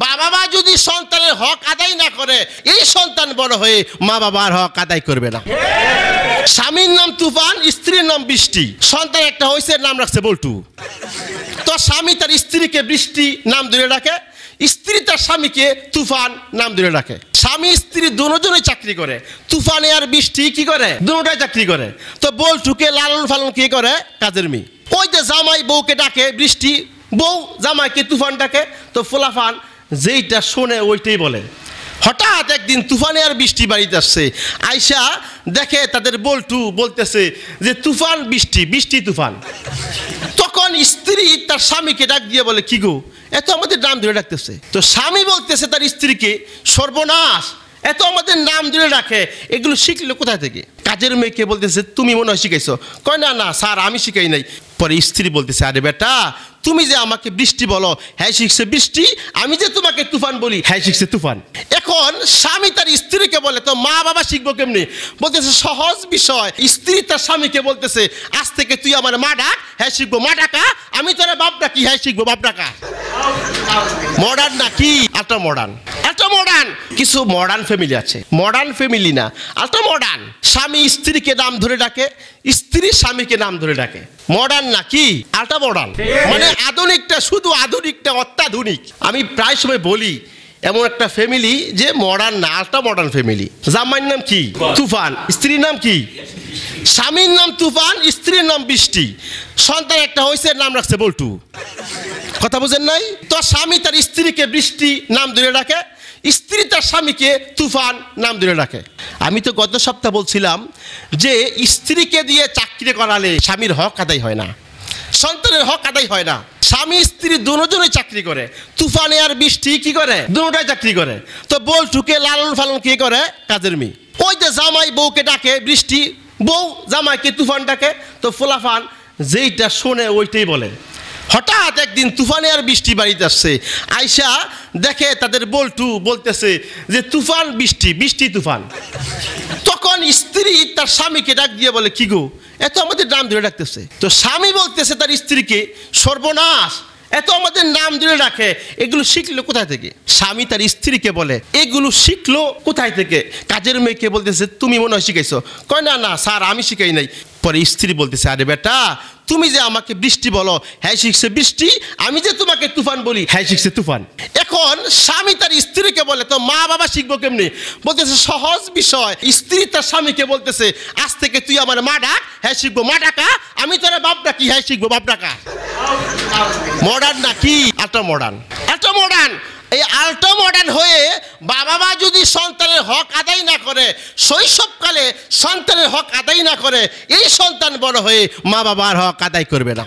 বাবা মা যদি সন্তানের হক আদায় না করে এই সন্তান বড় হয়ে মা বাবার হক আদায় করবে না। স্বামীর নাম তুফান, স্ত্রীর নাম বৃষ্টি, সন্তান একটা হয়েছে, নাম রাখছে বল্টু। তো স্বামী তার স্ত্রীকে বৃষ্টি নাম ধরে রাখে, স্ত্রী তার স্বামীকে তুফান নাম ধরে রাখে। স্বামী স্ত্রী দুজনেই চাকরি করে, তুফানে আর বৃষ্টি কি করে, দুটোটাই চাকরি করে। তো বল্টুকে লালন পালন কে করে, কাজের মেয়ে। ওই যে জামাই বউকে ডাকে বৃষ্টি, বউ জামাইকে তুফান ডাকে। তো ফুলাফান যেইটা শোনে ওইটাই বলে। হঠাৎ একদিন তুফানে আর বৃষ্টি বাড়িতে আসছে, আয়শা দেখে তাদের বল্টু বলতেছে যে তুফান বৃষ্টি, বৃষ্টি তুফান। তখন স্ত্রী তার স্বামীকে ডাক দিয়ে বলে, কি গো এত আমাদের নাম ধরে ডাকতেছে? তো স্বামী বলতেছে তার স্ত্রীকে, সর্বনাশ, এত আমাদের নাম ধরে রাখে, এগুলো শিখলো কোথায় থেকে? কাজের মেয়েকে বলতেছে, তুমি মনে হয় শিখাইছো। কয় না না স্যার, আমি শিখাই নাই। পরে স্ত্রী বলতেছে, আরে বেটা, তুমি যে আমাকে বৃষ্টি বলো, হ্যাঁ শিখছে বৃষ্টি, আমি যে তোমাকে তুফান বলি, হ্যাঁ শিখছে তুফান। এখন স্বামী তার স্ত্রীকে বলে, তো মা বাবা শিখবো কেমনি? বলতেছে সহজ বিষয়। স্ত্রী তার স্বামীকে বলতেছে, আজ থেকে তুই আমার মা ডাক, হ্যাঁ শিখবো মা ডাকা, আমি তোর বাপ ডাকি, হ্যাঁ শিখবো বাপ ডাকা। মডার্ন নাকি আল্ট্রা মডার্ন? Ultra modern. কিছু মডার্ন ফ্যামিলি আছে, মডার্ন ফ্যামিলি না, আল্ট্রা মডার্ন। স্বামী স্ত্রীকে নাম ধরে ডাকে, স্ত্রী স্বামীকে নাম ধরে ডাকে। মডার্ন নাকি আল্ট্রা মডার্ন? মানে আধুনিকটা, শুধু আধুনিকটা অত্যাধুনিক। আমি প্রায় সময় বলি এমন একটা ফ্যামিলি যে মডার্ন না, আল্ট্রা মডার্ন ফ্যামিলি। জামাইয়ের নাম কি? তুফান। স্ত্রীর নাম কি? স্বামীর নাম তুফান, স্ত্রীর নাম বৃষ্টি, সন্তান একটা হয়েছে, নাম রাখছে বল্টু। কথা বুঝেন নাই? তো স্বামী তার স্ত্রীকে বৃষ্টি নাম ধরে রাখে, স্ত্রী তার স্বামীকে তুফান নাম ধরে রাখে। আমি তো গত সপ্তাহ বলছিলাম যে স্ত্রীকে দিয়ে চাকরি করালে স্বামীর হক আদায় হয় না, সন্তানের হক আদায় হয় না। স্বামী স্ত্রী দুজনেই চাকরি করে, তুফানে আর বৃষ্টি কি করে, দুটোটাই চাকরি করে। তো বল্টুকে লালন পালন কে করে, কাজের মেয়ে। ওই যে জামাই বউকে ডাকে বৃষ্টি, বউ জামাইকে তুফান ডাকে। তো ফুলাফান যেইটা শোনে ওইটাই বলে। হঠাৎ একদিন তুফানে আর বৃষ্টি বাড়িতে আসছে, আয়শা দেখে তাদের বল্টু বলতেছে যে তুফান বৃষ্টি, বৃষ্টি তুফান। তখন স্ত্রী তার স্বামীকে ডাক দিয়ে বলে, কি গো এত আমাদের নাম ধরে ডাকতেছে? তো স্বামী বলতেছে তার স্ত্রীকে, সর্বনাশ, এত আমাদের নাম ধরে রাখে, এগুলো শিখলো কোথায় থেকে? স্বামী তার স্ত্রীকে বলে, এগুলো শিখলো কোথায় থেকে? কাজের মেয়েকে বলতেছে, তুমি মনে হয় শিখাইছো। কয় না না স্যার, আমি শিখাই নাই। পরে স্ত্রী বলতেছে, আরে বেটা, তুমি যে আমাকে বৃষ্টি বলো, হ্যাঁ শিখছে বৃষ্টি, আমি যে তোমাকে তুফান বলি, হ্যাঁ শিখছে তুফান। এখন স্বামী তার স্ত্রীকে বলে, তো মা বাবা শিখবো কেমনি? বলতেছে সহজ বিষয়। স্ত্রী তার স্বামীকে বলতেছে, আজ থেকে তুই আমার মা ডাক, হ্যাঁ শিখবো মা ডাকা, আমি তোর বাপ ডাকি, হ্যাঁ শিখবো বাপ ডাকা। মডার্ন নাকি আল্ট্রা মডার্ন? Ultra modern. এই আল্ট্রা মডার্ন হয়ে বাবা মা যদি সন্তানের হক আদায় না করে, শৈশবকালে সন্তানের হক আদায় না করে, এই সন্তান বড় হয়ে মা বাবার হক আদায় করবে না।